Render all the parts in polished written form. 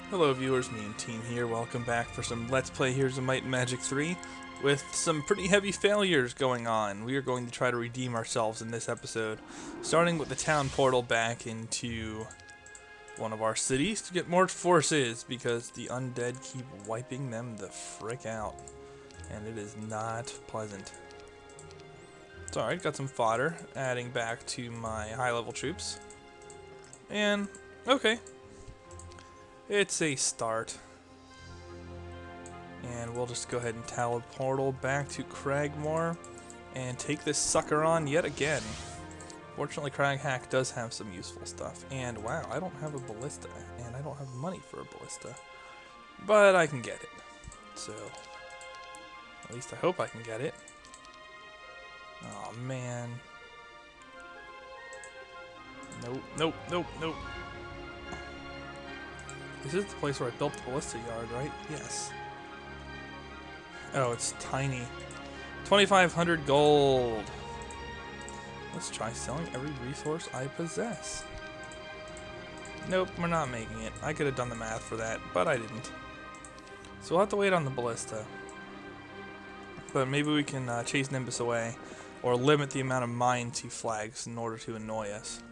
Hello viewers, me and team here. Welcome back for some Let's Play Heroes of Might and Magic 3 with some pretty heavy failures going on. We are going to try to redeem ourselves in this episode, starting with the town portal back into one of our cities to get more forces because the undead keep wiping them the frick out, and it is not pleasant. It's alright, got some fodder, adding back to my high level troops, and okay. It's a start. And we'll just go ahead and teleportal back to Cragmore and take this sucker on yet again. Fortunately, Craghack does have some useful stuff. And wow, I don't have a ballista, and I don't have money for a ballista. But I can get it. So, at least I hope I can get it. Oh man. Nope, nope, nope, nope. This is the place where I built the ballista yard, right? Yes. Oh, it's tiny. 2,500 gold. Let's try selling every resource I possess. Nope, we're not making it. I could have done the math for that, but I didn't. So we'll have to wait on the ballista. But maybe we can chase Nimbus away, or limit the amount of mines he flags in order to annoy us.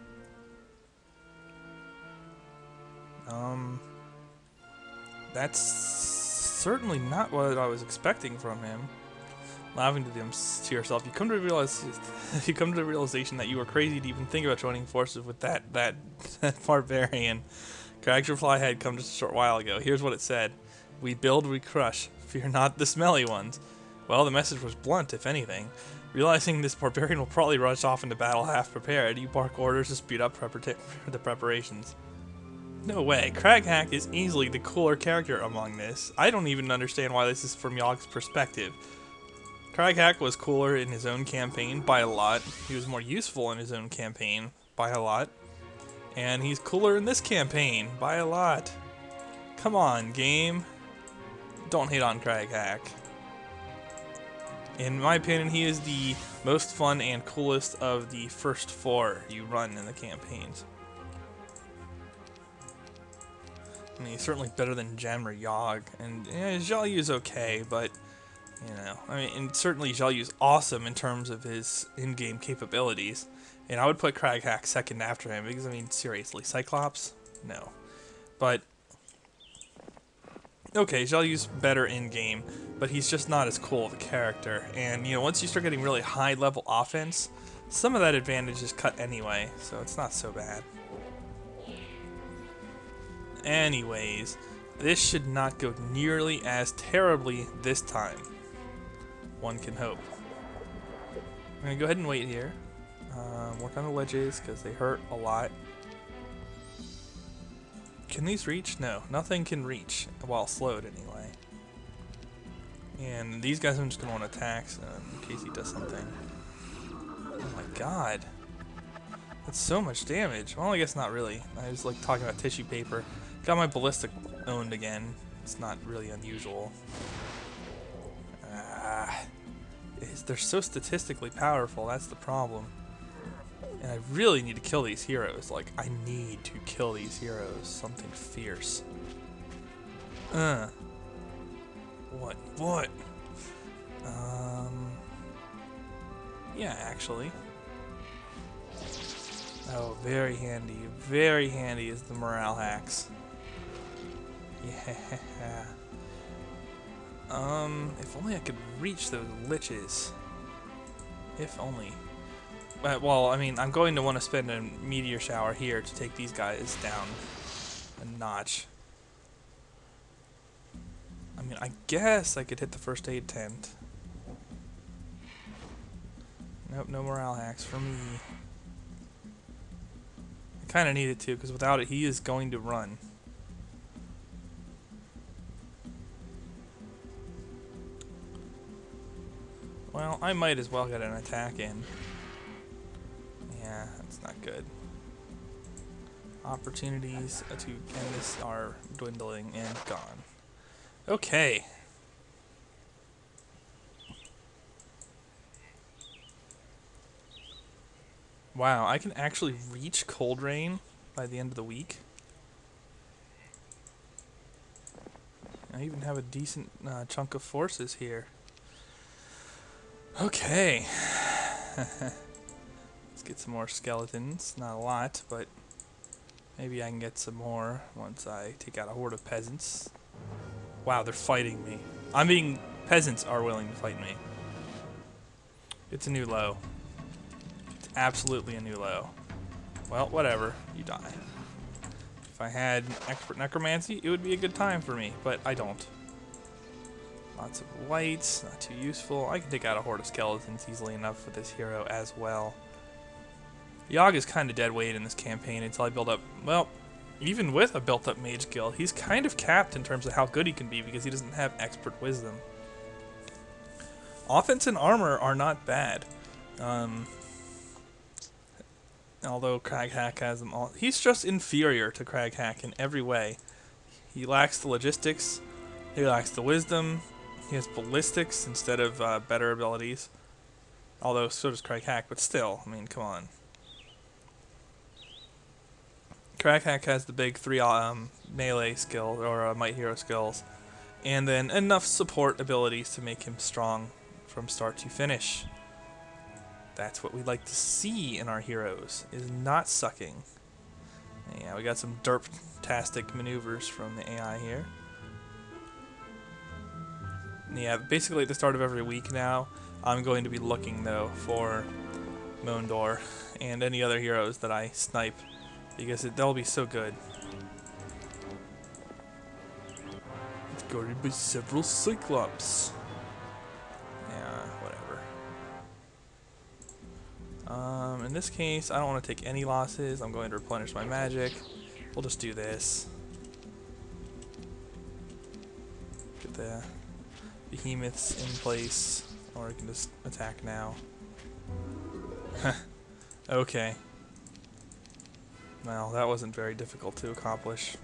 That's certainly not what I was expecting from him. Laughing to yourself, you come to the realization that you were crazy to even think about joining forces with that barbarian. Crag's reply had come just a short while ago. Here's what it said: "We build, we crush. Fear not the smelly ones." Well, the message was blunt, if anything. Realizing this barbarian will probably rush off into battle half prepared, you bark orders to speed up the preparations. No way. Craghack is easily the cooler character among this. I don't even understand why this is from y'all's perspective. Craghack was cooler in his own campaign by a lot. He was more useful in his own campaign by a lot. And he's cooler in this campaign by a lot. Come on, game. Don't hate on Craghack. In my opinion, he is the most fun and coolest of the first four you run in the campaigns. I mean, he's certainly better than Gem or Yogg, and yeah, Xiaoyu's okay, but, you know, I mean, and certainly Xiaoyu's awesome in terms of his in-game capabilities, and I would put Craghack second after him, because, I mean, seriously, Cyclops? No. But, okay, Xiaoyu's better in-game, but he's just not as cool of a character, and, you know, once you start getting really high-level offense, some of that advantage is cut anyway, so it's not so bad. Anyways, this should not go nearly as terribly this time. One can hope. I'm going to go ahead and wait here. Work on the ledges because they hurt a lot. Can these reach? No, nothing can reach while slowed anyway. And these guys I'm just going to want to attack in case he does something. Oh my god. That's so much damage. Well, I guess not really. I was like talking about tissue paper. Got my ballistic owned again. It's not really unusual. They're so statistically powerful, that's the problem. And I really need to kill these heroes. Like, I need to kill these heroes. Something fierce. What? Yeah, actually. Oh, very handy. Very handy is the morale hacks. Yeah. If only I could reach those liches. If only. Well, I mean, I'm going to want to spend a meteor shower here to take these guys down a notch. I mean, I guess I could hit the first aid tent. Nope, no morale hacks for me. I kind of need it too, because without it, he is going to run. Well, I might as well get an attack in. Yeah, that's not good. Opportunities to end this are dwindling and gone. Okay. Wow, I can actually reach Cold Rain by the end of the week. I even have a decent chunk of forces here. Okay. Let's get some more skeletons. Not a lot, but maybe I can get some more once I take out a horde of peasants. Wow, they're fighting me. Peasants are willing to fight me. It's a new low. It's absolutely a new low. Well, whatever. You die. If I had expert necromancy, it would be a good time for me, but I don't. Lots of whites, not too useful. I can take out a horde of skeletons easily enough for this hero as well. Yogg is kind of dead weight in this campaign until I build up, well, even with a built up mage guild, he's kind of capped in terms of how good he can be because he doesn't have expert wisdom. Offense and armor are not bad. Although Craghack has them all. He's just inferior to Craghack in every way. He lacks the logistics, he lacks the wisdom, he has ballistics instead of better abilities. Although so does Craghack, but still, I mean, come on. Craghack has the big 3 melee skill, or might hero skills, and then enough support abilities to make him strong from start to finish. That's what we like to see in our heroes, is not sucking. Yeah, we got some derp-tastic maneuvers from the AI here. Yeah, basically at the start of every week now, I'm going to be looking, though, for Mondor and any other heroes that I snipe, because they'll be so good. It's guarded by several Cyclops. Yeah, whatever. In this case, I don't want to take any losses. I'm going to replenish my magic. We'll just do this. Get the behemoths in place, or I can just attack now. Okay. Well, that wasn't very difficult to accomplish.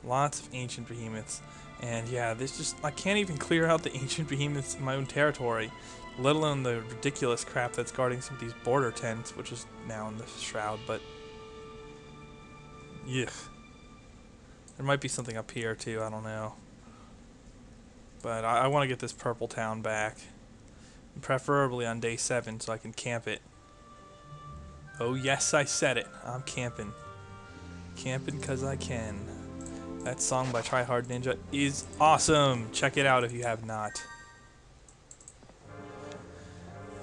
Lots of ancient behemoths. And yeah, I can't even clear out the ancient behemoths in my own territory, let alone the ridiculous crap that's guarding some of these border tents, which is now in the shroud, but yuck. There might be something up here too, I don't know. But I want to get this purple town back, preferably on day 7 so I can camp it. Oh yes, I said it. I'm camping. Camping 'cause I can. That song by Try Hard Ninja is awesome. Check it out if you have not.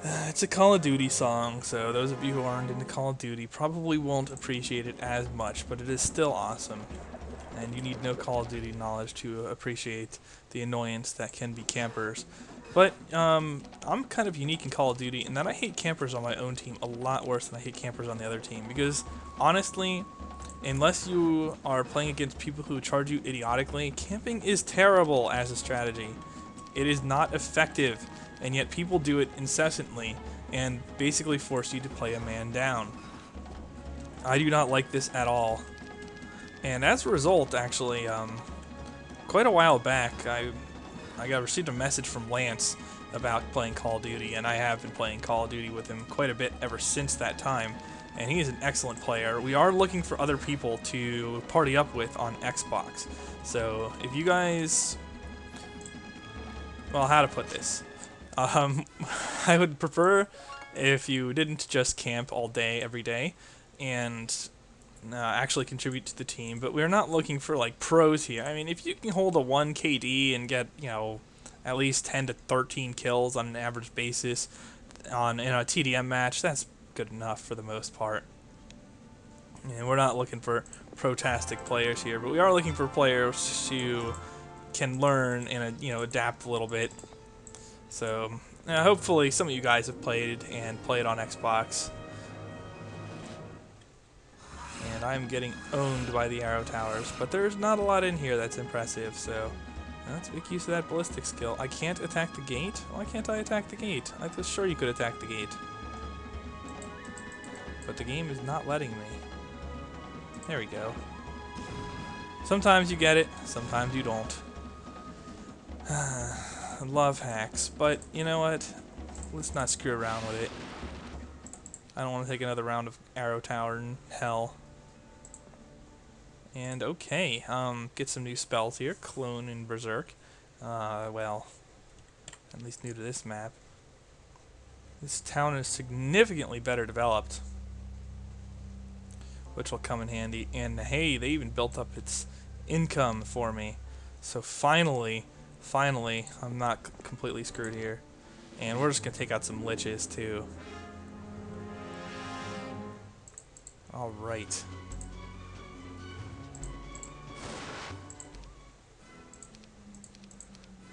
It's a Call of Duty song, so those of you who aren't into Call of Duty probably won't appreciate it as much, but it is still awesome. And you need no Call of Duty knowledge to appreciate the annoyance that can be campers. But I'm kind of unique in Call of Duty in that I hate campers on my own team a lot worse than I hate campers on the other team, because honestly, unless you are playing against people who charge you idiotically, camping is terrible as a strategy. It is not effective, and yet people do it incessantly and basically force you to play a man down. I do not like this at all. And as a result, actually, quite a while back, I received a message from Lance about playing Call of Duty, and I have been playing Call of Duty with him quite a bit ever since that time. And he is an excellent player. We are looking for other people to party up with on Xbox. So if you guys, well, how to put this? I would prefer if you didn't just camp all day, every day, and actually contribute to the team. But we're not looking for like pros here. I mean, if you can hold a 1 KD and get, you know, at least 10 to 13 kills on an average basis in a TDM match, that's good enough for the most part. And we're not looking for pro-tastic players here, but we are looking for players who can learn and adapt a little bit. So hopefully some of you guys have played on Xbox. And I'm getting owned by the arrow towers, but there's not a lot in here that's impressive, so let's make use of that ballistic skill. I can't attack the gate? Why can't I attack the gate? I was sure you could attack the gate. But the game is not letting me. There we go. Sometimes you get it, sometimes you don't. Love hacks, but you know what? Let's not screw around with it. I don't want to take another round of arrow tower in hell. And okay, get some new spells here. Clone and Berserk. Well, at least new to this map. This town is significantly better developed, which will come in handy. And hey, they even built up its income for me. So finally, I'm not completely screwed here. And we're just going to take out some liches too. Alright.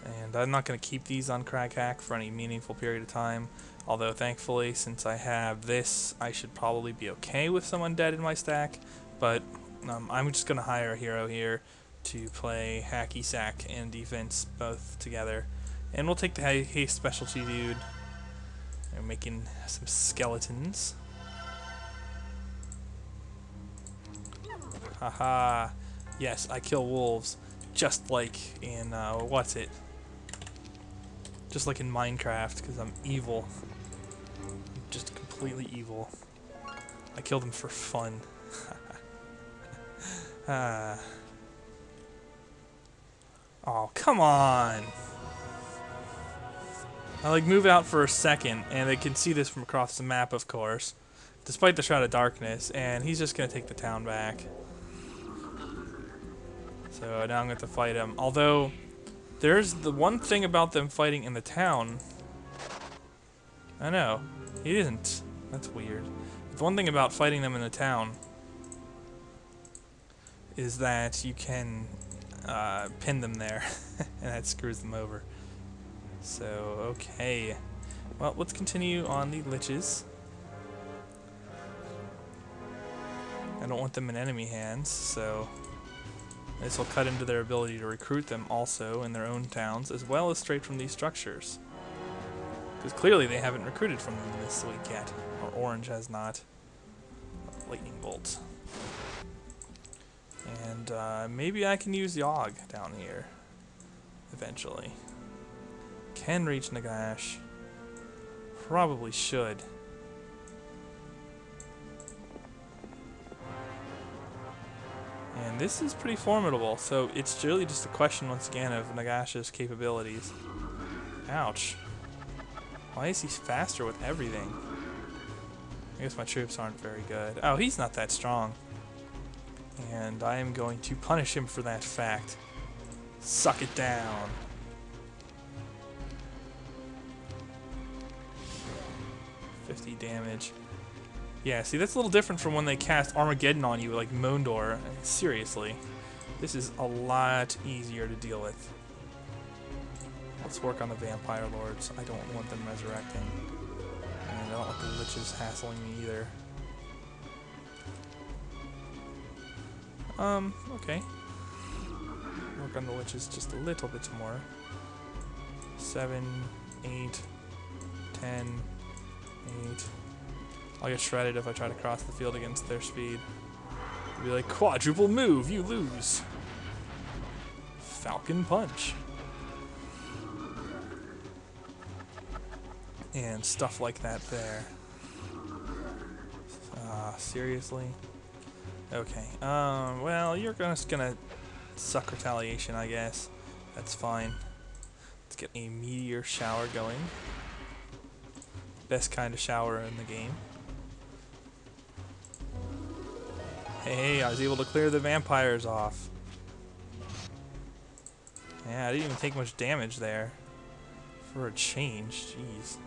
And I'm not going to keep these on Crack Hack for any meaningful period of time. Although, thankfully, since I have this, I should probably be okay with some undead in my stack. But I'm just going to hire a hero here to play Hacky Sack and defense both together. And we'll take the haste specialty dude. And making some skeletons. Haha. Yes, I kill wolves. Just like in, what's it? Just like in Minecraft, because I'm evil. I'm just completely evil. I kill them for fun. Oh, come on! I like move out for a second, and they can see this from across the map, of course, despite the Shroud of Darkness, and he's just gonna take the town back. So now I'm going to fight him. Although, there's the one thing about them fighting in the town. I know, he isn't. That's weird. The one thing about fighting them in the town is that you can pin them there, and that screws them over. So, okay. Well, let's continue on the liches. I don't want them in enemy hands, so this will cut into their ability to recruit them also in their own towns, as well as straight from these structures. Because clearly they haven't recruited from them this week yet, or Orange has not. Lightning Bolt. And maybe I can use Yogg down here, eventually. Can reach Nagash. Probably should. And this is pretty formidable, so it's really just a question once again of Nagash's capabilities. Ouch. Why is he faster with everything? I guess my troops aren't very good. Oh, he's not that strong. And I am going to punish him for that fact. Suck it down. $50 damage. Yeah, see, that's a little different from when they cast Armageddon on you, like Mondor. Seriously. This is a lot easier to deal with. Let's work on the Vampire Lords. I don't want them resurrecting. And I don't want the Liches hassling me either. Okay. Work on the Liches just a little bit more. 7, 8, 10, 8. I'll get shredded if I try to cross the field against their speed. It'll be like, quadruple move, you lose. Falcon Punch. And stuff like that there. Seriously? Okay, well, you're just gonna suck retaliation, I guess. That's fine. Let's get a meteor shower going. Best kind of shower in the game. Hey, I was able to clear the vampires off. Yeah, I didn't even take much damage there. For a change, jeez.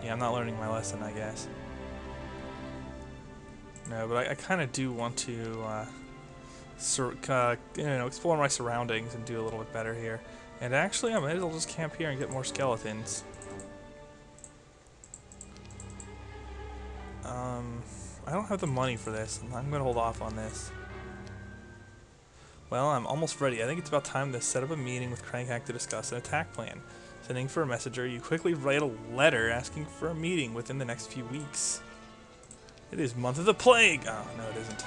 Yeah, I'm not learning my lesson, I guess. No, but I kind of do want to, explore my surroundings and do a little bit better here. And actually, I might as well just camp here and get more skeletons. I don't have the money for this. I'm going to hold off on this. Well, I'm almost ready. I think it's about time to set up a meeting with Crankhack to discuss an attack plan. Sending for a messenger, you quickly write a letter asking for a meeting within the next few weeks. It is Month of the Plague! Oh, no it isn't.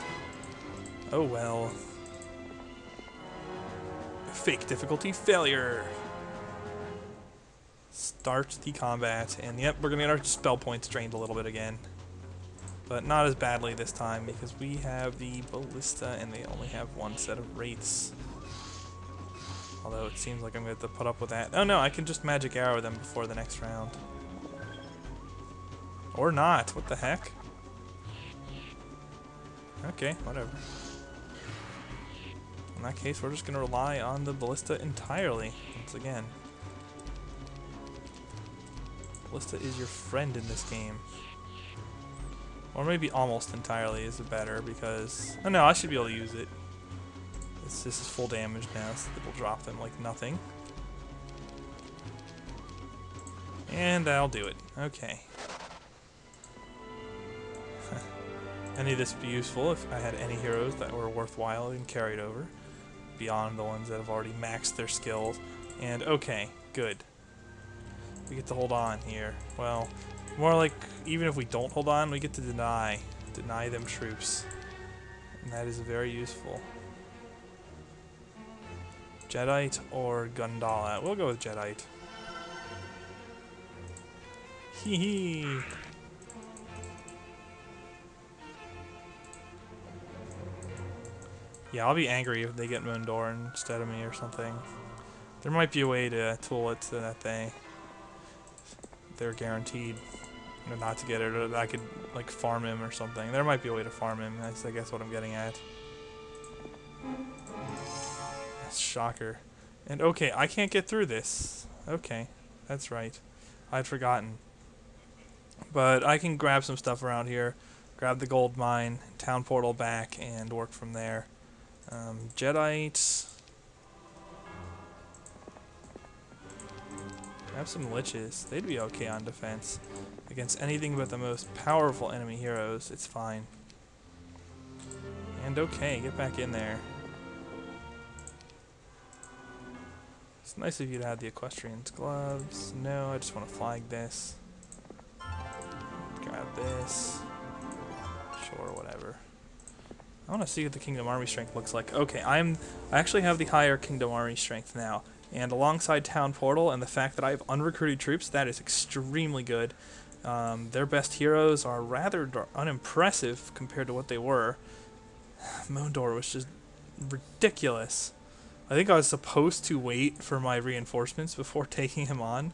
Oh well. Fake difficulty failure! Start the combat, and yep, we're gonna get our spell points drained a little bit again. But not as badly this time because we have the ballista and they only have one set of wraiths. Although it seems like I'm going to have to put up with that. Oh no, I can just magic arrow them before the next round. Or not. What the heck? Okay, whatever. In that case, we're just going to rely on the ballista entirely. Once again. Ballista is your friend in this game. Or maybe almost entirely is better because... Oh no, I should be able to use it. This is full damage now, so it will drop them like nothing. And that'll do it. Okay. Any of this would be useful if I had any heroes that were worthwhile and carried over. Beyond the ones that have already maxed their skills. And okay, good. We get to hold on here. Well, more like, even if we don't hold on, we get to deny them troops. And that is very useful. Jediite or Gundala? We'll go with Jediite. Hee hee! Yeah, I'll be angry if they get Moondor instead of me or something. There might be a way to tool it so that they're guaranteed not to get it, or that I could like farm him or something. There might be a way to farm him. That's I guess what I'm getting at. That's shocker. And okay, I can't get through this. Okay, that's right. I'd forgotten. But I can grab some stuff around here, grab the gold mine, town portal back, and work from there. Jediite. Grab some liches. They'd be okay on defense. Against anything but the most powerful enemy heroes, it's fine. And okay, get back in there. It's nice of you to have the equestrian's gloves. No, I just want to flag this. Grab this. Sure, whatever. I want to see what the Kingdom Army strength looks like. Okay, I actually have the higher Kingdom Army strength now. And alongside Town Portal and the fact that I have unrecruited troops, that is extremely good. Their best heroes are rather unimpressive compared to what they were. Moondor was just ridiculous. I think I was supposed to wait for my reinforcements before taking him on.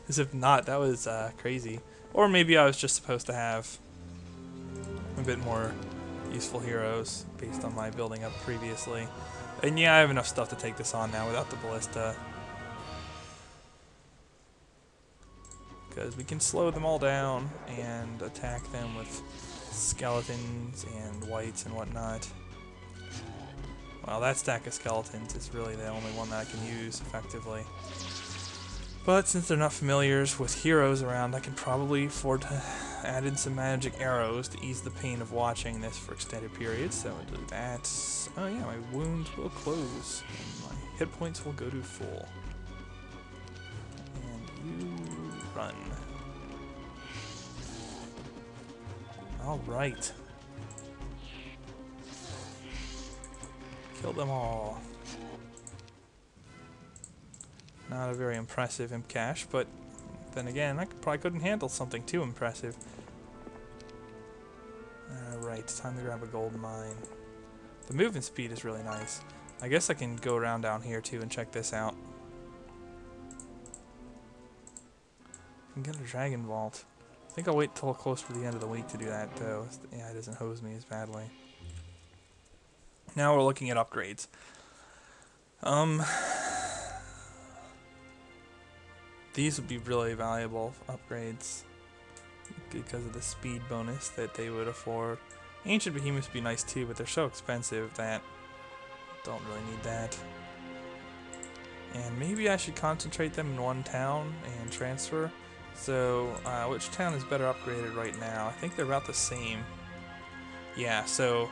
As if not, that was crazy. Or maybe I was just supposed to have a bit more useful heroes based on my building up previously. And yeah, I have enough stuff to take this on now without the ballista. Because we can slow them all down and attack them with skeletons and whites and whatnot. Well, that stack of skeletons is really the only one that I can use effectively. But since they're not familiars with heroes around, I can probably afford to add in some magic arrows to ease the pain of watching this for extended periods. So I'll do that. Oh yeah, my wounds will close. And my hit points will go to full. And you run. Alright. Kill them all. Not a very impressive imp cache, but then again, I probably couldn't handle something too impressive. Alright, time to grab a gold mine. The movement speed is really nice. I guess I can go around down here too and check this out. I can get a dragon vault. I think I'll wait till close to the end of the week to do that though. Yeah, it doesn't hose me as badly. Now we're looking at upgrades. These would be really valuable upgrades because of the speed bonus that they would afford. Ancient Behemoths would be nice too, but they're so expensive that don't really need that. And maybe I should concentrate them in one town and transfer. So, which town is better upgraded right now? I think they're about the same. Yeah, so,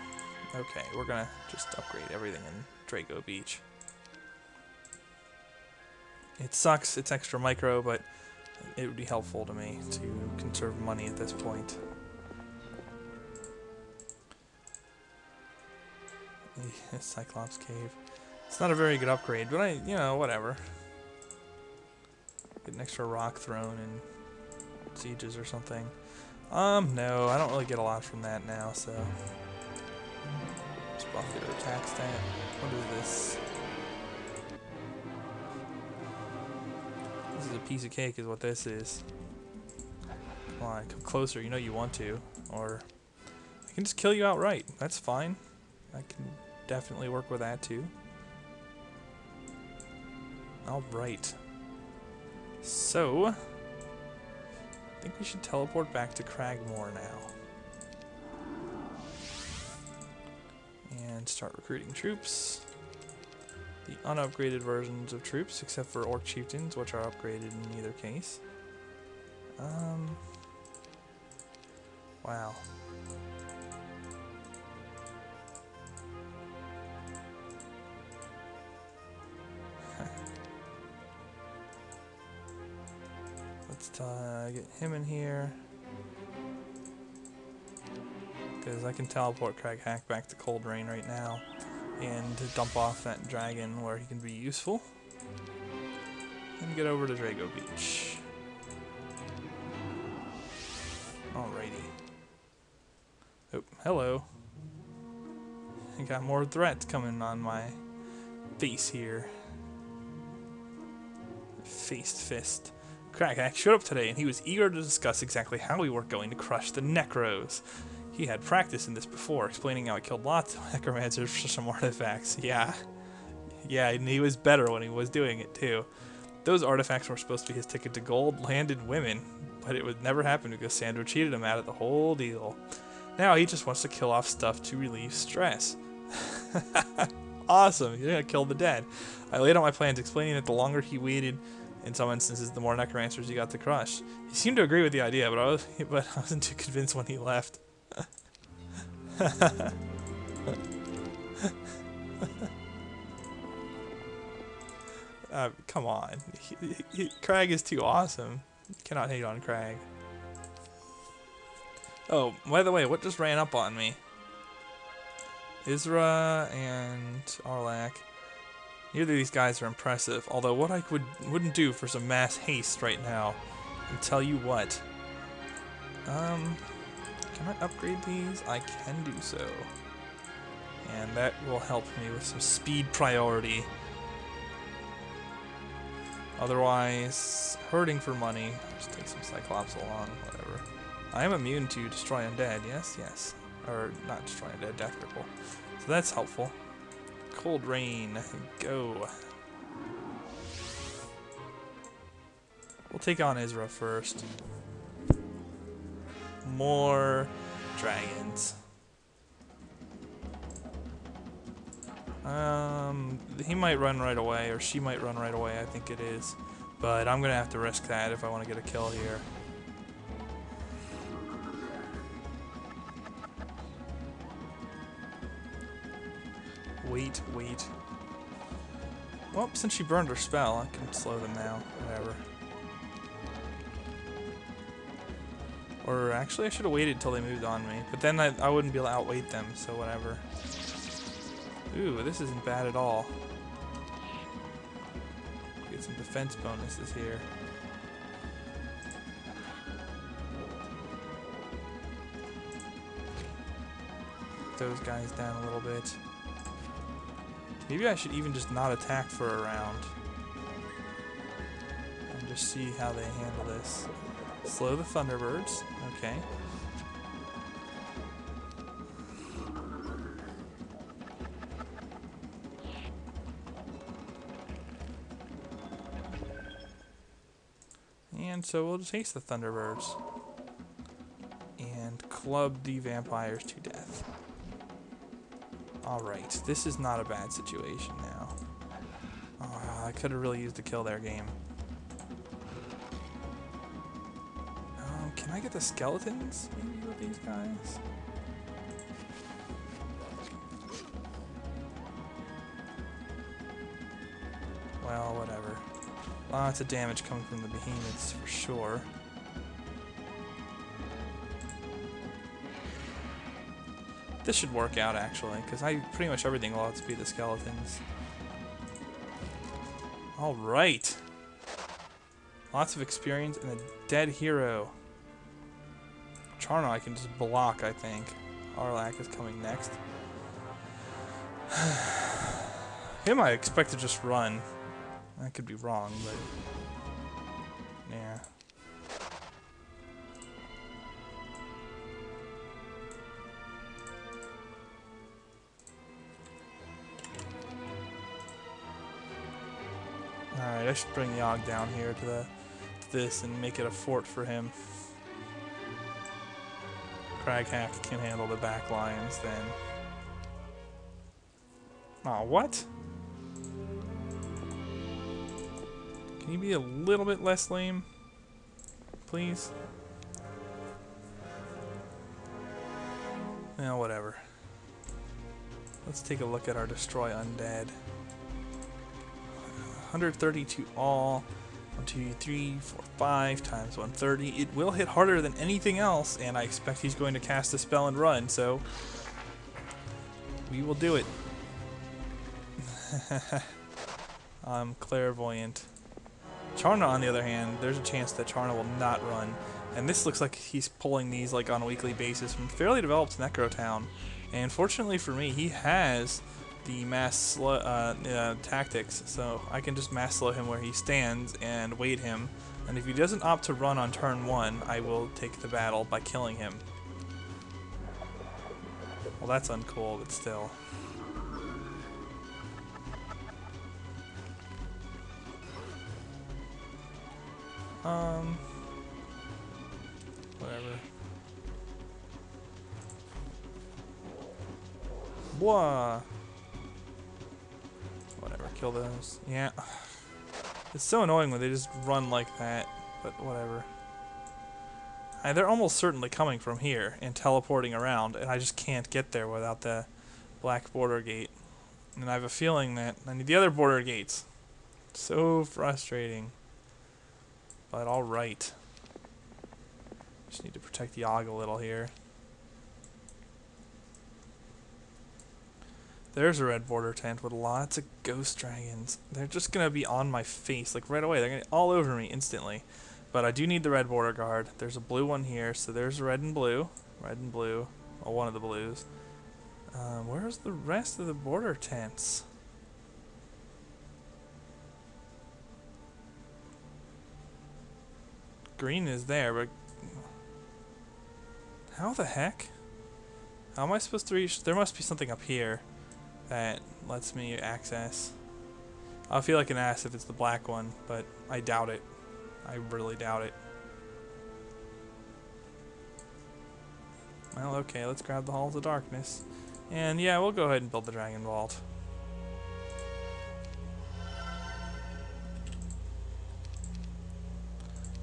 okay, we're gonna just upgrade everything in Draco Beach. It sucks, it's extra micro, but it would be helpful to me to conserve money at this point. Cyclops Cave. It's not a very good upgrade, but you know, whatever. Get an extra rock throne in sieges or something. No, I don't really get a lot from that now, so. Let's buff their attack stat. What is this? This is a piece of cake is what this is. Come on, come closer, you know you want to. Or I can just kill you outright. That's fine. I can definitely work with that too. Alright. So, I think we should teleport back to Cragmore now. And start recruiting troops. The unupgraded versions of troops, except for Orc Chieftains, which are upgraded in either case. Wow. Let's get him in here. Because I can teleport Craghack back to Cold Rain right now. And dump off that dragon where he can be useful. And get over to Drago Beach. Alrighty. Oh, hello. I got more threats coming on my face here. Faced fist. Craghack showed up today and he was eager to discuss exactly how we were going to crush the Necros. He had practice in this before, explaining how he killed lots of necromancers for some artifacts. Yeah, and he was better when he was doing it too. Those artifacts were supposed to be his ticket to gold, land, and women, but it would never happen because Sandro cheated him out of the whole deal. Now he just wants to kill off stuff to relieve stress. Awesome, you're gonna kill the dead. I laid out my plans, explaining that the longer he waited, in some instances, the more necromancers he got to crush. He seemed to agree with the idea, but I wasn't too convinced when he left. Come on. Crag is too awesome. You cannot hate on Crag. Oh, by the way, what just ran up on me? Isra and Arlak. Neither of these guys are impressive, although what I wouldn't do for some mass haste right now. And tell you what. Can I upgrade these? I can do so. And that will help me with some speed priority. Otherwise, hurting for money. Just take some Cyclops along, whatever. I am immune to Destroy Undead, yes. Or, not Destroy Undead, Death Cripple. So that's helpful. Cold Rain, go. We'll take on Isra first. More dragons. He might run right away, or she might run right away, I think it is. But I'm gonna have to risk that if I want to get a kill here. Wait. Well, since she burned her spell, I can slow them now. Whatever. Or actually, I should have waited until they moved on me. But then I wouldn't be able to outweight them, so whatever. Ooh, this isn't bad at all. Get some defense bonuses here. Put those guys down a little bit. Maybe I should even just not attack for a round. And just see how they handle this. Slow the Thunderbirds. Okay. And so we'll just haste the Thunderbirds. And club the vampires to death. Alright, this is not a bad situation now. Oh, I could have really used a kill their game. Can I get the skeletons maybe with these guys? Well, whatever. Lots of damage coming from the behemoths for sure. This should work out actually, because pretty much everything will outspeed the skeletons. Alright. Lots of experience and a dead hero. Charno I can just block, I think. Arlac is coming next. Him I expect to just run. I could be wrong, but... yeah. Alright, I should bring Yogg down here to this and make it a fort for him. Craghack can handle the back lines then. Aw, what? Can you be a little bit less lame? Please? Well, whatever. Let's take a look at our Destroy Undead. 132 all. 1, 2, 3, 4, 5 times 130. It will hit harder than anything else, and I expect he's going to cast a spell and run, so we will do it. I'm clairvoyant. Charna, on the other hand, there's a chance that Charna will not run, and this looks like he's pulling these like on a weekly basis from fairly developed Necrotown. And fortunately for me, he has the mass slow, tactics, so I can just mass slow him where he stands and wait him, and if he doesn't opt to run on turn 1, I will take the battle by killing him. Well, that's uncool, but still. Whatever. Blah. Whatever, kill those. Yeah. It's so annoying when they just run like that, but whatever. They're almost certainly coming from here and teleporting around, and I just can't get there without the black border gate. And I have a feeling that I need the other border gates. So frustrating. But alright. Just need to protect Yogg a little here. There's a red border tent with lots of ghost dragons. They're just going to be on my face, like right away. They're going to be all over me instantly. But I do need the red border guard. There's a blue one here, so there's red and blue. Red and blue. Well, one of the blues. Where's the rest of the border tents? Green is there, but... how the heck? How am I supposed to reach? There must be something up here that lets me access. I'll feel like an ass if it's the black one, but I doubt it. I really doubt it. Well, okay, let's grab the Halls of Darkness. And yeah, we'll go ahead and build the Dragon Vault.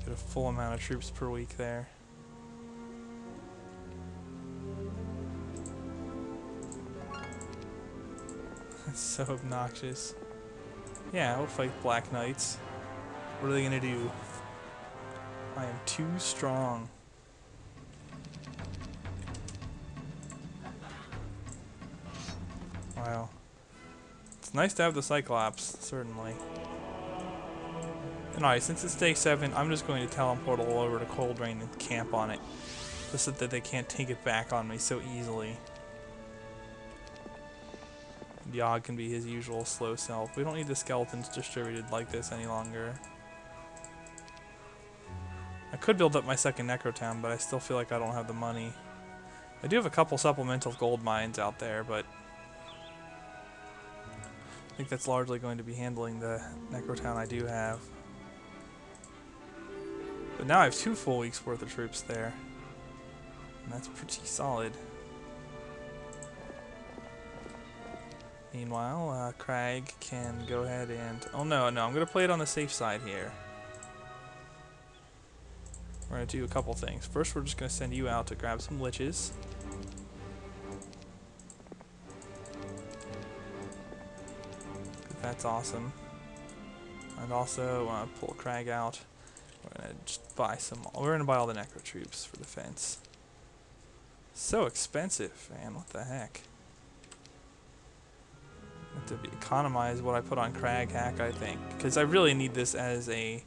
Get a full amount of troops per week there. That's so obnoxious. Yeah, we'll fight Black Knights. What are they gonna do? I am too strong. Wow. It's nice to have the Cyclops, certainly. Alright, since it's day 7, I'm just going to teleport all over to Coldrain and camp on it. Just so that they can't take it back on me so easily. Yogg can be his usual slow self. We don't need the skeletons distributed like this any longer. I could build up my second Necrotown, but I still feel like I don't have the money. I do have a couple supplemental gold mines out there, but I think that's largely going to be handling the Necrotown I do have. But now I have 2 full weeks worth of troops there. And that's pretty solid. Meanwhile, Crag can go ahead and... oh no, I'm going to play it on the safe side here. We're going to do a couple things. First, we're just going to send you out to grab some liches. That's awesome. And also, pull Crag out. We're going to just buy some... we're going to buy all the Necro troops for defense. So expensive, man. What the heck? To economize what I put on Craghack, I think, because I really need this as a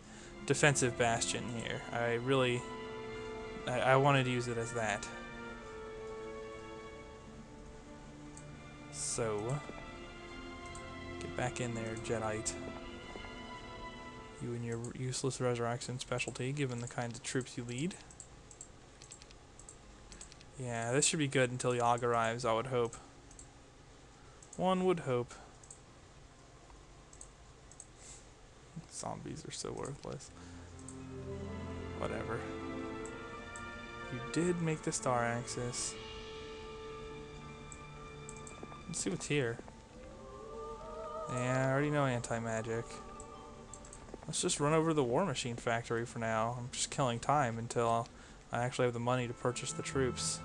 defensive bastion here. I really I wanted to use it as that. So, get back in there, Jedite. You and your useless resurrection specialty, given the kinds of troops you lead. Yeah, this should be good until Yogg arrives, I would hope. One would hope. Zombies are so worthless. Whatever. You did make the star axis. Let's see what's here. Yeah, I already know anti-magic. Let's just run over to the War Machine factory for now. I'm just killing time until I actually have the money to purchase the troops.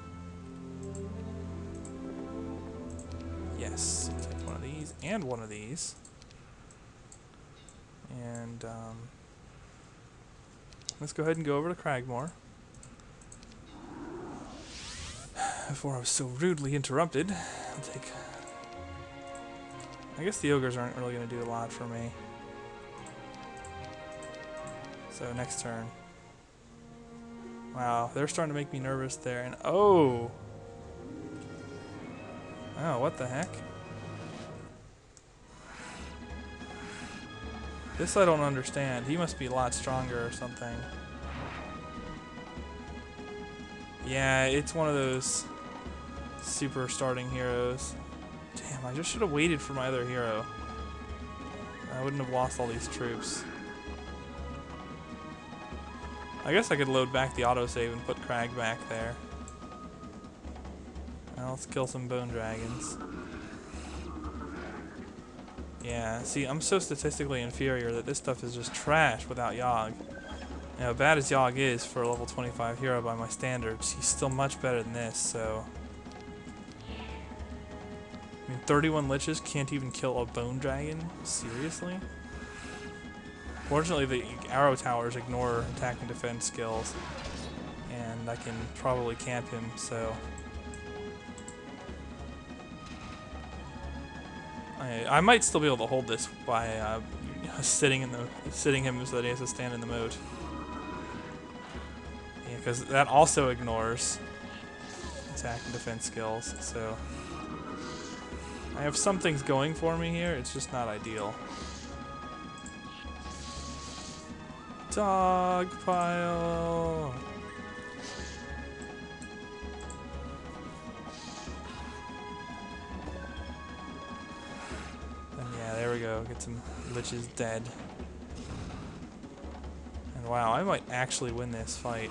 Yes, take one of these and one of these. And let's go ahead and go over to Cragmore. Before I was so rudely interrupted, I'll take... I guess the ogres aren't really going to do a lot for me. So next turn. Wow, they're starting to make me nervous there. And oh! Oh, what the heck? This I don't understand. He must be a lot stronger or something. Yeah, it's one of those super starting heroes. Damn, I just should have waited for my other hero. I wouldn't have lost all these troops. I guess I could load back the autosave and put Crag back there. Now let's kill some bone dragons. Yeah, see, I'm so statistically inferior that this stuff is just trash without Yogg. You know, bad as Yogg is for a level 25 hero by my standards, he's still much better than this, so... I mean, 31 liches can't even kill a bone dragon? Seriously? Fortunately, the arrow towers ignore attack and defense skills, and I can probably camp him, so... I might still be able to hold this by sitting him so that he has to stand in the moat. Yeah, because that also ignores attack and defense skills, so... I have some things going for me here, it's just not ideal. Dog pile. And yeah, there we go. Get some liches dead. And wow, I might actually win this fight.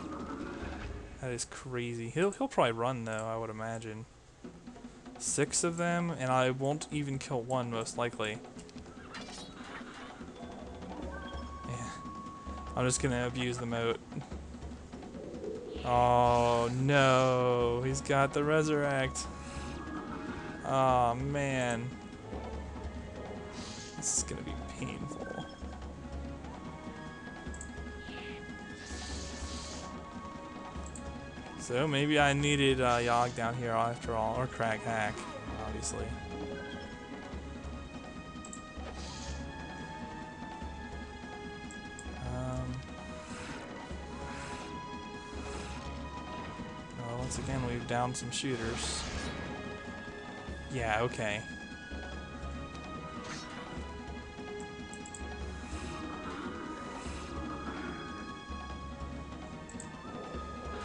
That is crazy. He'll probably run though, I would imagine. 6 of them, and I won't even kill one most likely. I'm just gonna abuse the moat. Oh no, he's got the resurrect. Oh man. This is gonna be painful. So maybe I needed Yogg down here after all, or Crag Hack, obviously. Once again, we've downed some shooters. Yeah, okay.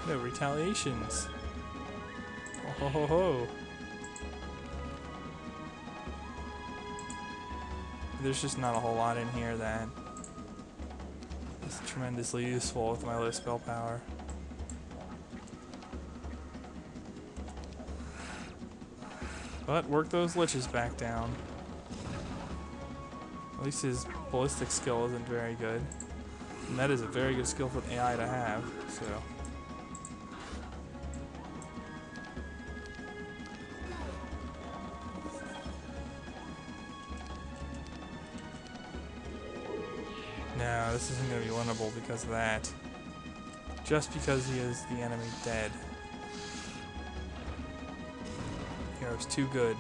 No retaliations. Oh ho ho ho. There's just not a whole lot in here that is tremendously useful with my low spell power. But work those liches back down. At least his ballistic skill isn't very good. And that is a very good skill for the AI to have, so. No, this isn't going to be winnable because of that. Just because he is the enemy dead. Hero's too good.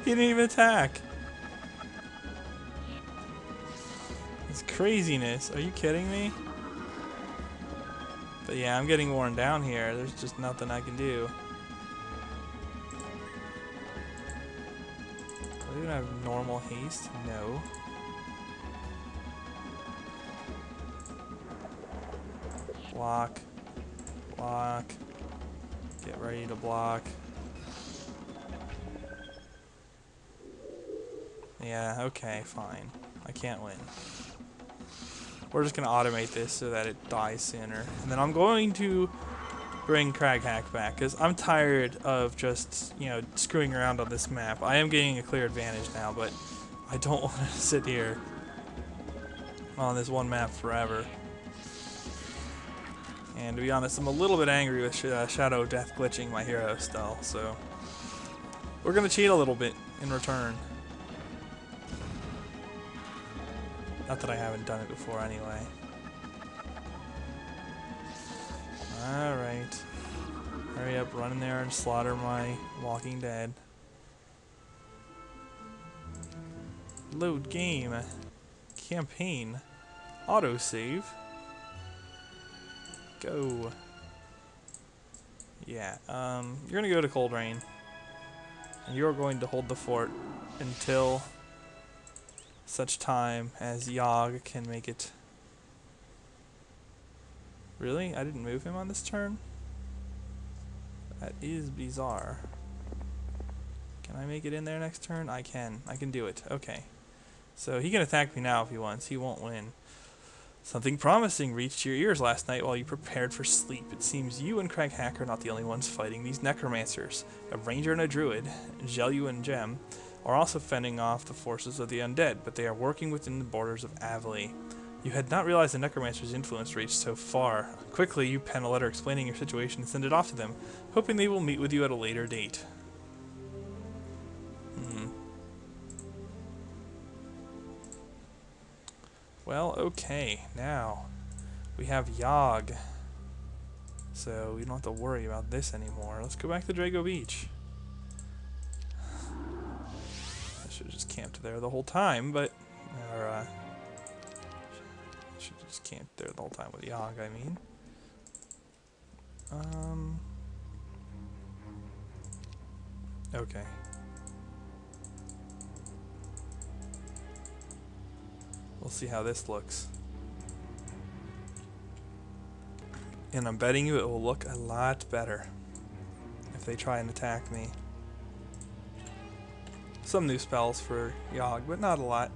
He didn't even attack. It's craziness. Are you kidding me? But yeah, I'm getting worn down here. There's just nothing I can do. Do I even have normal haste? No. Block. Block. Get ready to block. Yeah, okay, fine. I can't win. We're just gonna automate this so that it dies sooner. And then I'm going to bring Crag Hack back, because I'm tired of just, you know, screwing around on this map. I am gaining a clear advantage now, but I don't want to sit here on this one map forever. And to be honest, I'm a little bit angry with Shadow Death glitching my hero still, so we're gonna cheat a little bit in return. Not that I haven't done it before anyway. Alright. Hurry up, run in there and slaughter my Walking Dead. Load game. Campaign. Autosave. Go. Yeah, you're gonna go to Cold Rain. And you're going to hold the fort until such time as Yogg can make it. Really? I didn't move him on this turn? That is bizarre. Can I make it in there next turn? I can. I can do it. Okay. So he can attack me now if he wants. He won't win. Something promising reached your ears last night while you prepared for sleep. It seems you and Crag Hack are not the only ones fighting these necromancers. A ranger and a druid, Jelu and Jem, are also fending off the forces of the undead, but they are working within the borders of Avali. You had not realized the necromancer's influence reached so far. Quickly, you pen a letter explaining your situation and send it off to them, hoping they will meet with you at a later date. Well, okay, now we have Yogg, so we don't have to worry about this anymore. Let's go back to Drago Beach. I should have just camped there the whole time, but should have just camped there the whole time with Yogg, I mean. Okay. We'll see how this looks. And I'm betting you it will look a lot better if they try and attack me. Some new spells for Yogg, but not a lot.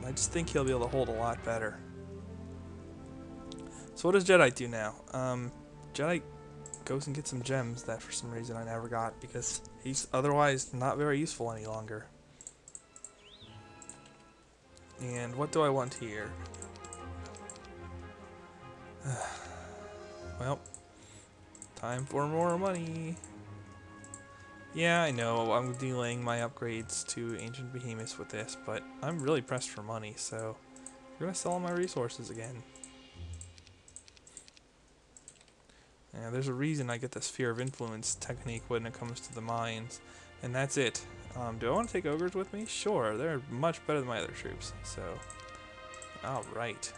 But I just think he'll be able to hold a lot better. So what does Jedi do now? Jedi goes and gets some gems that for some reason I never got, because he's otherwise not very useful any longer. And what do I want here? Well, time for more money. Yeah, I know, I'm delaying my upgrades to Ancient Behemoths with this, but I'm really pressed for money, so I'm going to sell all my resources again. Yeah, there's a reason I get the Sphere of Influence technique when it comes to the mines, and that's it. Do I want to take ogres with me? Sure, they're much better than my other troops, so alright.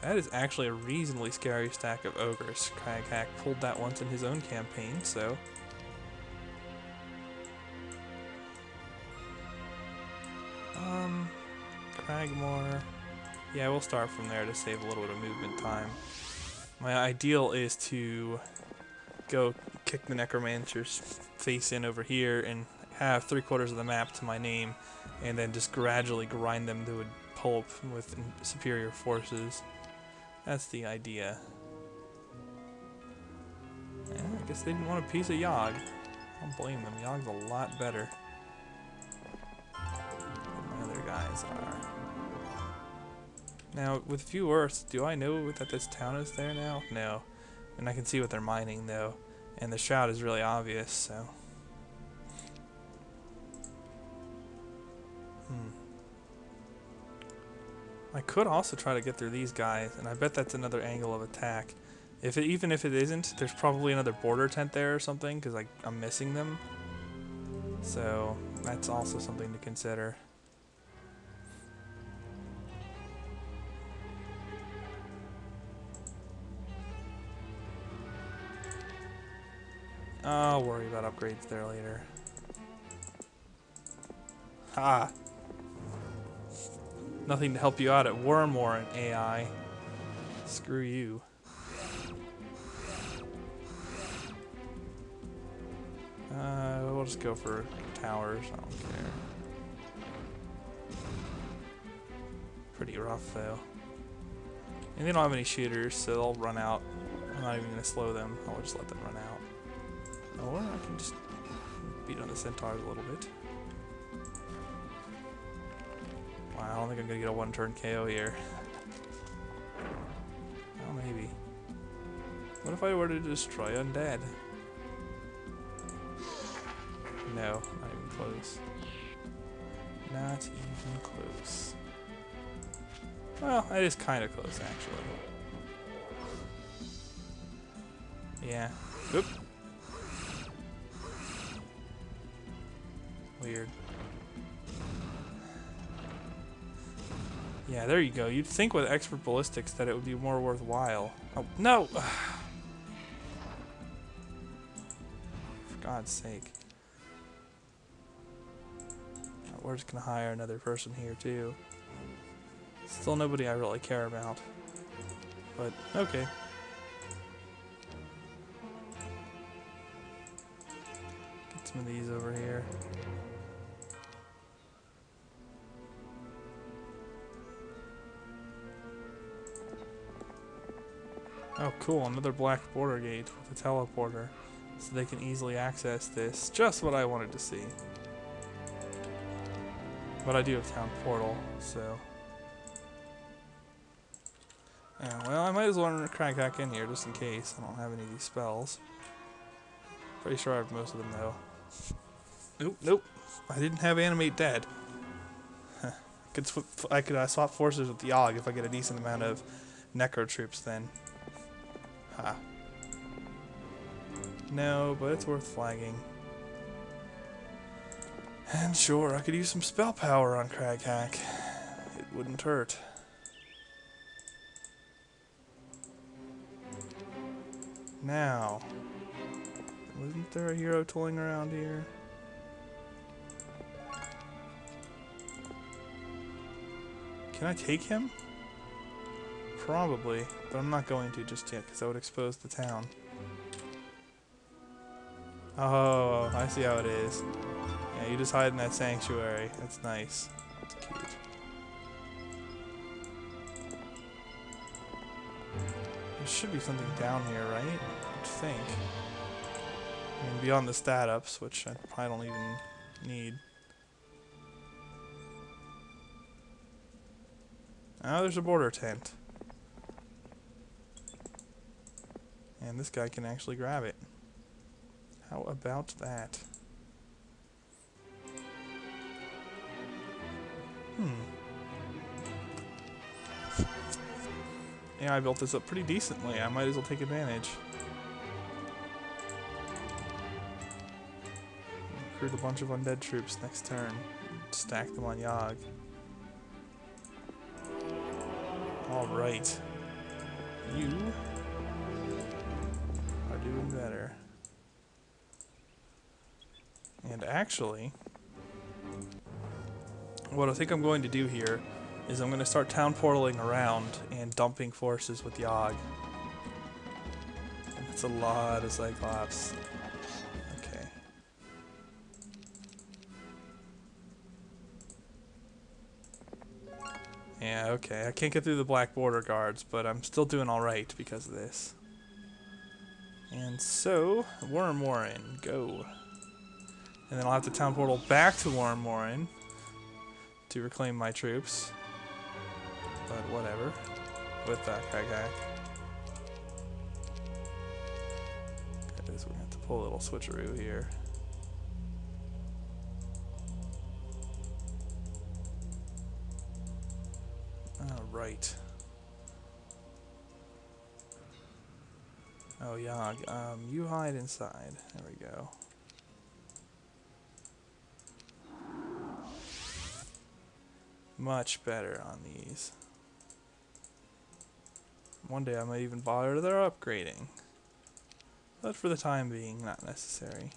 That is actually a reasonably scary stack of ogres. Crag Hack pulled that once in his own campaign, so Cragmore. Yeah, we'll start from there to save a little bit of movement time. My ideal is to go kick the Necromancer's face in over here and have 3/4 of the map to my name, and then just gradually grind them to a pulp with superior forces. That's the idea. Yeah, I guess they didn't want a piece of Yogg. I don't blame them. Yogg's a lot better than my other guys are. Now, with few Earths, do I know that this town is there now? No. And I can see what they're mining, though. And the shroud is really obvious, so. I could also try to get through these guys, and I bet that's another angle of attack. Even if it isn't, there's probably another border tent there or something, because I'm missing them. So, that's also something to consider. I'll worry about upgrades there later. Ha! Nothing to help you out at Wormwarren, AI. Screw you. We'll just go for towers. I don't care. Pretty rough though. And they don't have any shooters, so they'll run out. I'm not even gonna slow them. I'll just let them run out. Or I can just beat on the centaurs a little bit. Wow, I don't think I'm gonna get a one-turn KO here. Oh, maybe. What if I were to destroy undead? No, not even close. Not even close. Well, it is kind of close, actually. Yeah. Oop. Weird. Yeah, there you go. You'd think with expert ballistics that it would be more worthwhile. Oh, no! For God's sake. We're just gonna hire another person here, too. Still nobody I really care about. But, okay. Get some of these over here. Oh, cool. Another black border gate with a teleporter. So they can easily access this. Just what I wanted to see. But I do have town portal, so... Yeah, well, I might as well run a crack hack in here just in case. I don't have any of these spells. Pretty sure I have most of them, though. Nope, nope. I didn't have animate dead. I could swap forces with the Yogg if I get a decent amount of necro troops then. Ha. No, but it's worth flagging. And sure, I could use some spell power on Crag Hack. It wouldn't hurt. Now, wasn't there a hero tooling around here? Can I take him? Probably, but I'm not going to just yet because that would expose the town. Oh, I see how it is. Yeah, you just hide in that sanctuary. That's nice. That's cute. There should be something down here, right? I'd think. I mean, beyond the stat ups, which I probably don't even need. Oh, there's a border tent. And this guy can actually grab it. How about that? Yeah, I built this up pretty decently. I might as well take advantage. Recruit a bunch of undead troops next turn. Stack them on Yogg. Alright. You are doing better. And actually, what I think I'm going to do here is I'm going to start town portaling around and dumping forces with Yogg. That's a lot of Cyclops. Okay. Yeah, okay. I can't get through the black border guards, but I'm still doing alright because of this. And so, Wormwarren, go. And then I'll have to town portal back to Wormwarren to reclaim my troops. But whatever. With that Crag Hack. Because we have to pull a little switcheroo here. Alright. Oh, Yogg. You hide inside. There we go. Much better on these. One day I might even bother their upgrading. but for the time being, not necessary.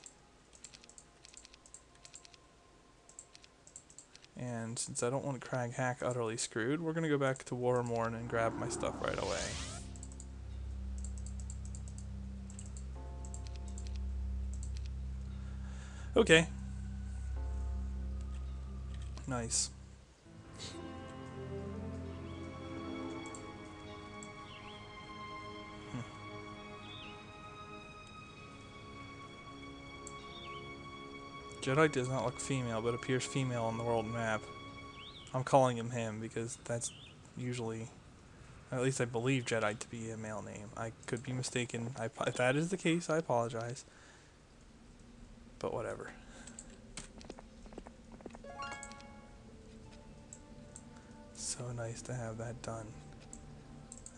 And since I don't want Crag Hack utterly screwed, we're going to go back to Warmorn and grab my stuff right away. Okay. Nice. Jedi does not look female, but appears female on the world map. I'm calling him him because that's usually, at least I believe Jedi to be a male name. I could be mistaken. If that is the case, I apologize. But whatever. So nice to have that done.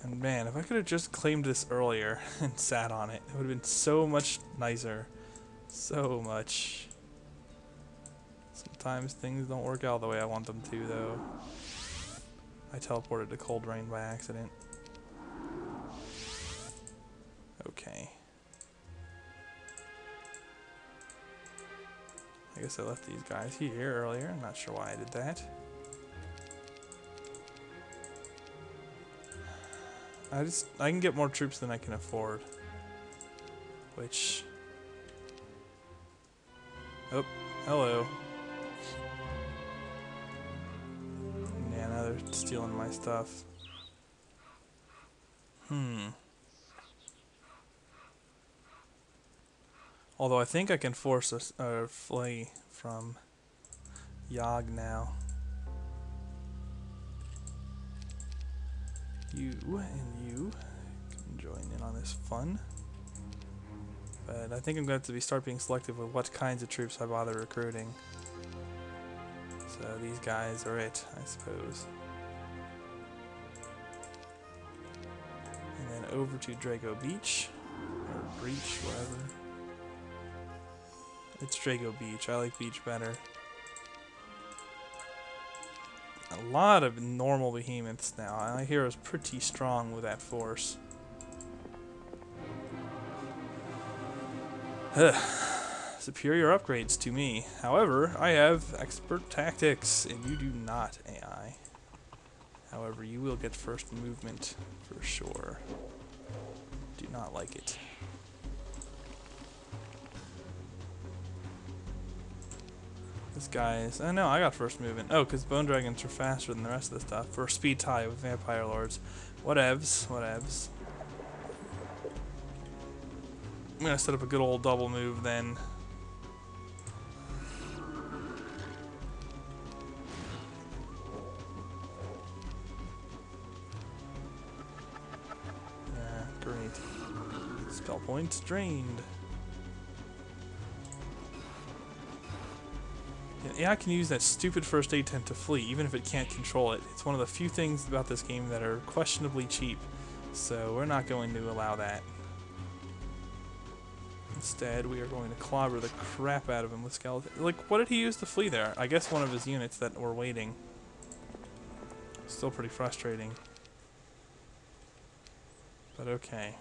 And man, if I could have just claimed this earlier and sat on it, it would have been so much nicer. So much. Sometimes things don't work out the way I want them to, though. I teleported to Cold Rain by accident. Okay. I guess I left these guys here earlier. I'm not sure why I did that. I can get more troops than I can afford. Which... Oh, hello. Yeah, now they're stealing my stuff. Although I think I can force a flay from Yogg now. You and you can join in on this fun. But I think I'm going to have to start being selective with what kinds of troops I bother recruiting. So these guys are it, I suppose. And then over to Drago Beach. Or Breach, whatever. It's Drago Beach. I like Beach better. A lot of normal behemoths now. My hero's pretty strong with that force. Superior upgrades to me. However, I have expert tactics, and you do not, AI. However, you will get first movement for sure. Do not like it. This guy is... Oh no, I got first movement. Oh, because Bone Dragons are faster than the rest of the stuff. For a speed tie with Vampire Lords. Whatevs, whatevs. I'm going to set up a good old double move then. Yeah, great. Spell points drained. Yeah, I can use that stupid first aid tent to flee, even if it can't control it. It's one of the few things about this game that are questionably cheap, so we're not going to allow that. Instead, we are going to clobber the crap out of him with skeletons. Like, what did he use to flee there? I guess one of his units that were waiting. Still pretty frustrating. But okay.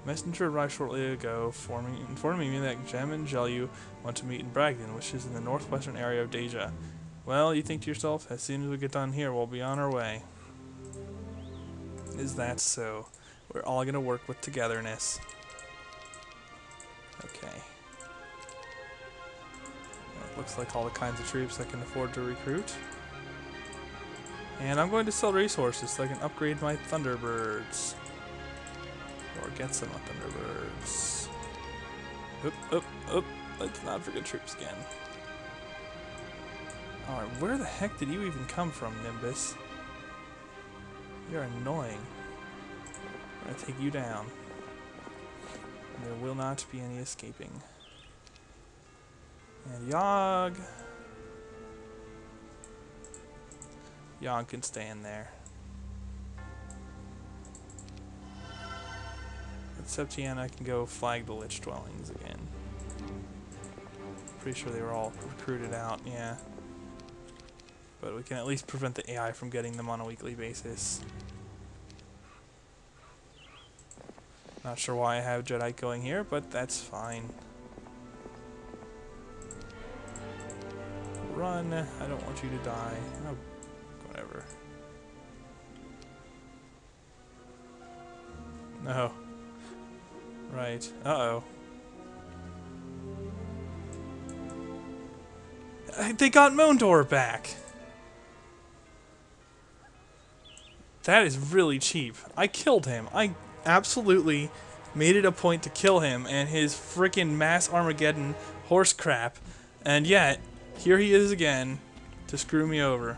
Messenger arrived shortly ago, informing me that Gem and Jelyu want to meet in Bragdon, which is in the northwestern area of Deja. Well, you think to yourself, as soon as we get done here, we'll be on our way. Is that so? We're all going to work with togetherness. Okay. That looks like all the kinds of troops I can afford to recruit. And I'm going to sell resources so I can upgrade my Thunderbirds. Or get some Thunderbirds. Oop, oop, oop. Let's not forget troops again. Alright, where the heck did you even come from, Nimbus? You're annoying. I'm gonna take you down. There will not be any escaping. And Yogg. Yogg can stay in there. With Septiana, I can go flag the Lich Dwellings again. Pretty sure they were all recruited out, yeah. But we can at least prevent the AI from getting them on a weekly basis. Not sure why I have Jedi going here, but that's fine. Run. I don't want you to die. Oh, whatever. No. Right. Uh-oh. They got Mondor back! That is really cheap. I killed him. I absolutely made it a point to kill him and his frickin' mass Armageddon horse crap. And yet, here he is again to screw me over.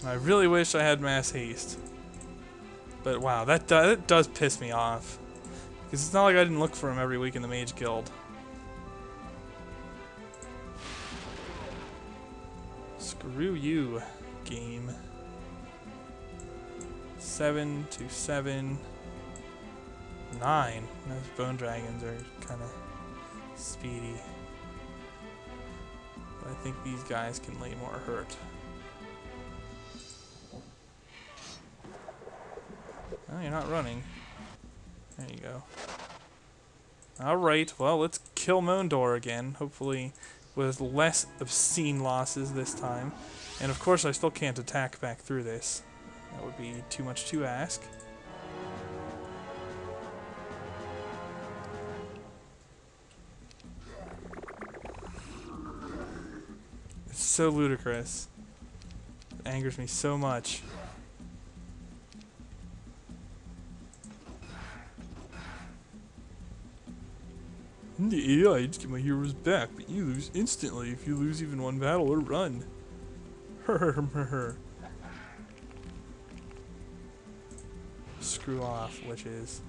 I really wish I had mass haste. But wow, that does piss me off. Because it's not like I didn't look for him every week in the Mage Guild. Screw you, game. 7 to 7. 9. Those bone dragons are kind of speedy. But I think these guys can lay more hurt. Oh, you're not running. There you go. Alright, well, let's kill Mondor again. Hopefully with less obscene losses this time. And of course I still can't attack back through this. That would be too much to ask. It's so ludicrous. It angers me so much. In the AI, just get my heroes back, but you lose instantly if you lose even one battle or run. Screw off, witches.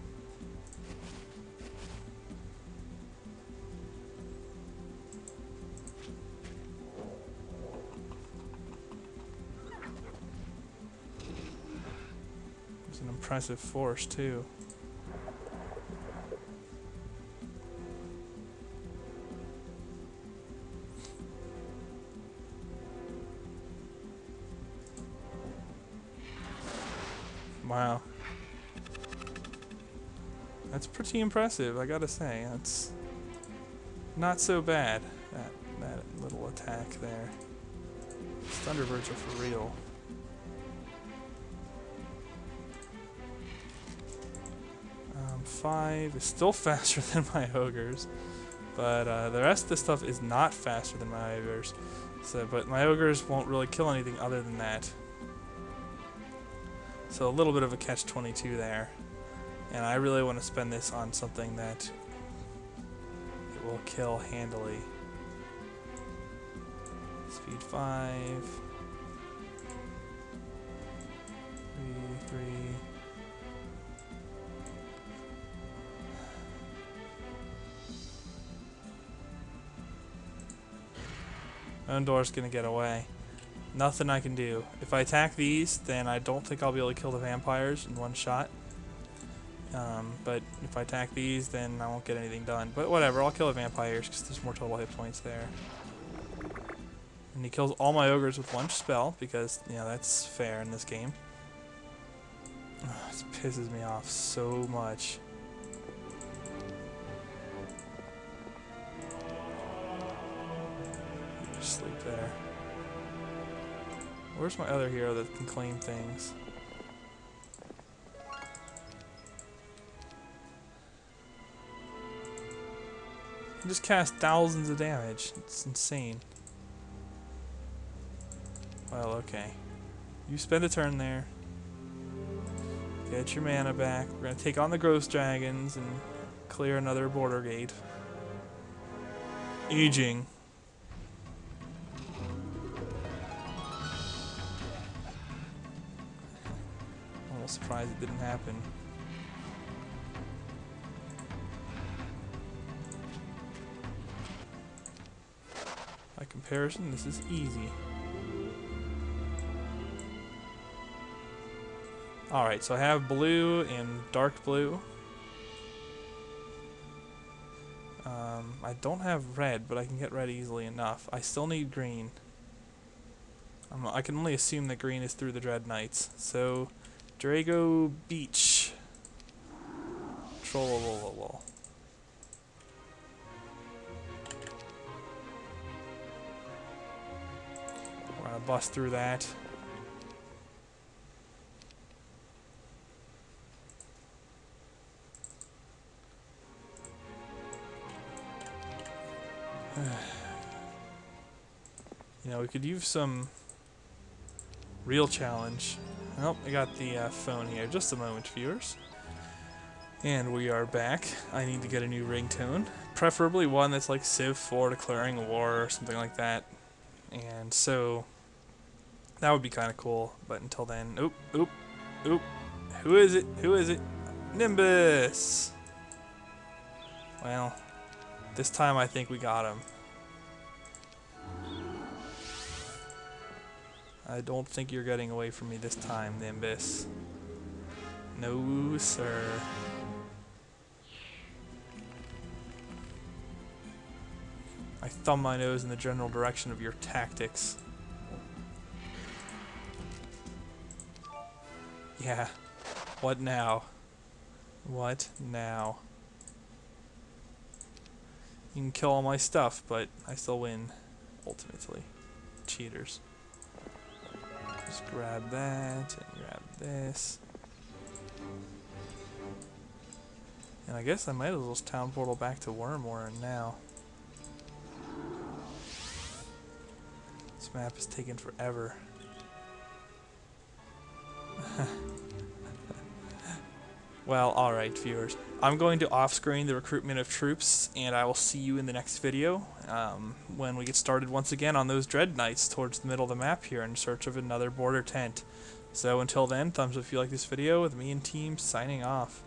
It's an impressive force, too. Wow. That's pretty impressive, I gotta say. That's not so bad, that little attack there. Thunderbirds are for real. Five is still faster than my ogres, but the rest of the stuff is not faster than my ogres. So, but my ogres won't really kill anything other than that. So a little bit of a catch-22 there. And I really want to spend this on something that it will kill handily. Speed 5. 3. Mondor's gonna get away. Nothing I can do. If I attack these, then I don't think I'll be able to kill the vampires in one shot. But if I attack these, then I won't get anything done. But whatever, I'll kill the vampires because there's more total hit points there. And he kills all my ogres with one spell because, you know, that's fair in this game. Ugh, this pisses me off so much. Just sleep there. Where's my other hero that can claim things? He just cast thousands of damage. It's insane. Well, okay. You spend a turn there. Get your mana back. We're gonna take on the ghost dragons and clear another border gate. Aging. Almost surprised it didn't happen. By comparison, this is easy. Alright, so I have blue and dark blue. I don't have red, but I can get red easily enough. I still need green. I can only assume that green is through the Dread Knights. So, Drago Beach. Trollololol. We're gonna bust through that. You know, we could use some real challenge. Oh, I got the phone here. Just a moment, viewers. And we are back. I need to get a new ringtone. Preferably one that's like Civ 4 declaring a war or something like that. And so, that would be kind of cool. But until then, oop, oop, oop. Who is it? Who is it? Nimbus! Well, this time I think we got him. I don't think you're getting away from me this time, Nimbus. No, sir. I thumb my nose in the general direction of your tactics. Yeah. What now? What now? You can kill all my stuff, but I still win, ultimately. Cheaters. Just grab that, and grab this. And I guess I might as well just town portal back to Wormwarren now. This map is taking forever. Well, alright, viewers. I'm going to off-screen the recruitment of troops, and I will see you in the next video when we get started once again on those Dread Knights towards the middle of the map here in search of another border tent. So until then, thumbs up if you like this video, with me and team signing off.